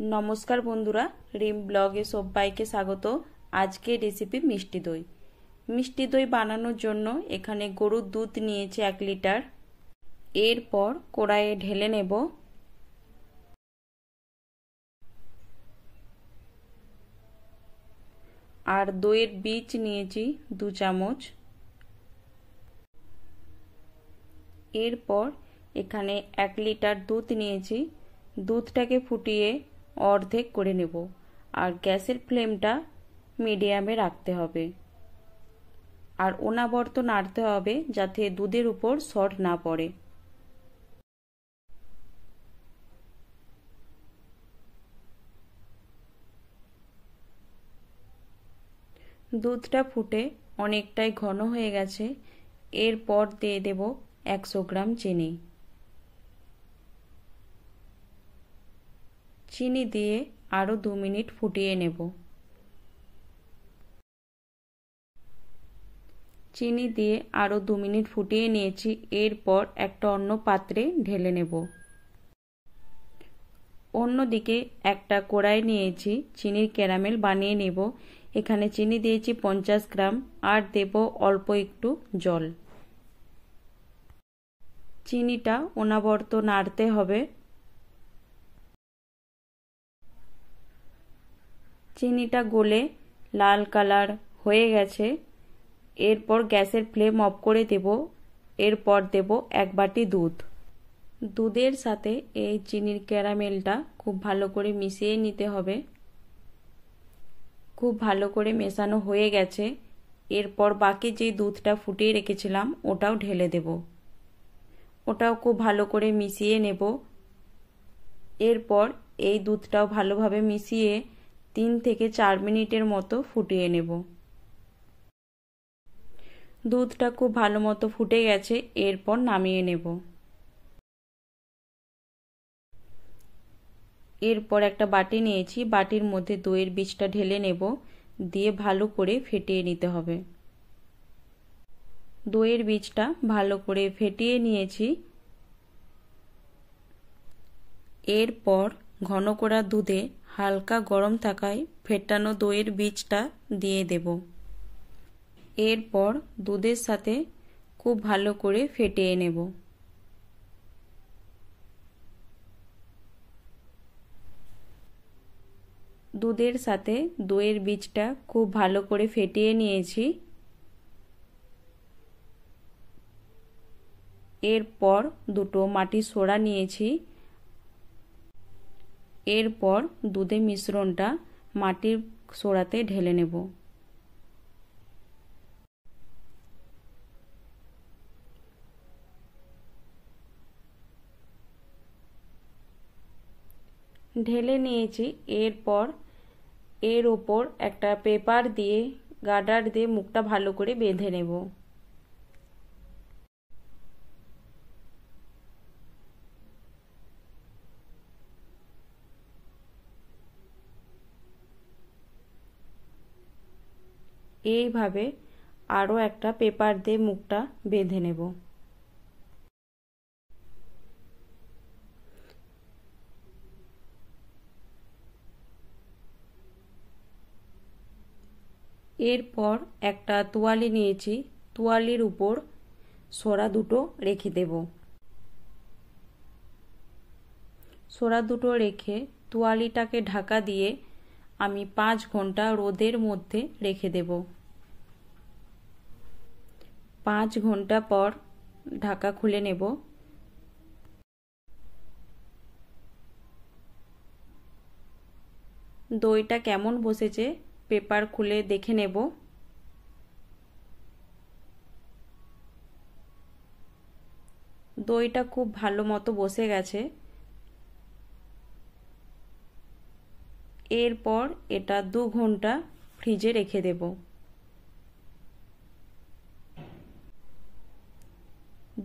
নমস্কার বন্ধুরা, রিম ব্লগে সবাইকে স্বাগত। আজকে রেসিপি মিষ্টি দই। মিষ্টি দই বানানোর জন্য এখানে গরুর দুধ নিয়েছি 1 লিটার। এরপর কড়াইয়ে ঢেলে নেব। আর দইয়ের বীজ নিয়েছি 2 চামচ। এরপর এখানে 1 লিটার দুধ নিয়েছি। দুধটাকে ফুটিয়ে অর্ধেক করে নেব। আর গ্যাসের ফ্লেমটা মিডিয়ামে রাখতে হবে। আর অনবরত নাড়তে হবে যাতে দুধের উপর সর না পড়ে। দুধটা ফুটে অনেকটাই ঘন হয়ে গেছে। এরপর দিয়ে দেব 100 গ্রাম চিনি। চিনি দিয়ে আরও 2 মিনিট ফুটিয়ে নেব। চিনি দিয়ে আরও 2 মিনিট ফুটিয়ে নিয়েছি। এরপর একটা অন্য পাত্রে ঢেলে নেব। অন্যদিকে একটা কড়াই নিয়েছি, চিনির ক্যারামেল বানিয়ে নেব। এখানে চিনি দিয়েছি 50 গ্রাম আর দেব অল্প একটু জল। চিনিটা অনবরত নাড়তে হবে। চিনিটা গলে লাল কালার হয়ে গেছে। এরপর গ্যাসের ফ্লেম অফ করে দেব। এরপর দেব 1 বাটি দুধ। দুধের সাথে এই চিনির ক্যারামেলটা খুব ভালো করে মিশিয়ে নিতে হবে। খুব ভালো করে মেশানো হয়ে গেছে। এরপর বাকি যে দুধটা ফুটিয়ে রেখেছিলাম ওটাও ঢেলে দেব। ওটাও খুব ভালো করে মিশিয়ে নেব। এরপর এই দুধটাও ভালোভাবে মিশিয়ে 3 থেকে 4 মিনিটের মতো ফুটিয়ে নেব। দুধটা খুব ভালো মতো ফুটে গেছে। এরপর নামিয়ে নেব। এরপর একটা বাটি নিয়েছি, বাটির মধ্যে দইয়ের বীজটা ঢেলে নেব। দিয়ে ভালো করে ফেটিয়ে নিতে হবে। দইয়ের বীজটা ভালো করে ফেটিয়ে নিয়েছি। এরপর ঘন করা দুধে হালকা গরম থাকায় ফেটানো দইয়ের বীজটা দিয়ে দেব। এরপর দুধের সাথে খুব ভালো করে ফেটিয়ে নেব। দুধের সাথে দইয়ের বীজটা খুব ভালো করে ফেটিয়ে নিয়েছি। এরপর দুটো মাটির সোড়া নিয়েছি। এরপর দুধের মিশ্রণটা মাটির সোড়াতে ঢেলে নেব। ঢেলে নিয়েছি। এরপর এর ওপর একটা পেপার দিয়ে গার্ডার দিয়ে মুখটা ভালো করে বেঁধে নেব। এইভাবে আরও একটা পেপার দিয়ে মুখটা বেঁধে নেব। এরপর একটা তোয়ালি নিয়েছি, তোয়ালির উপর সোড়া দুটো রেখে দেব। সোড়া দুটো রেখে তোয়ালিটাকে ঢাকা দিয়ে আমি 5 ঘন্টা রোদের মধ্যে রেখে দেব। 5 ঘন্টা পর ঢাকা খুলে নেব। দইটা কেমন বসেছে পেপার খুলে দেখে নেব। দইটা খুব ভালো মতো বসে গেছে। এরপর এটা 2 ঘন্টা ফ্রিজে রেখে দেব।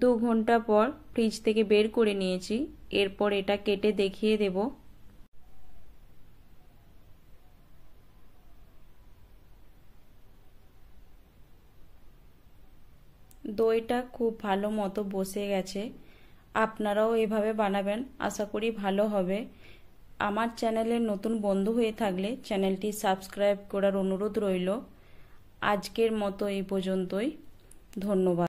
2 ঘন্টা পর ফ্রিজ থেকে বের করে নিয়েছি। এরপর এটা কেটে দেখিয়ে দেব। দইটা খুব ভালো মতো বসে গেছে। আপনারাও এভাবে বানাবেন, আশা করি ভালো হবে। আমার চ্যানেলের নতুন বন্ধু হয়ে থাকলে চ্যানেলটি সাবস্ক্রাইব করার অনুরোধ রইল। আজকের মতো এই পর্যন্তই। ধন্যবাদ।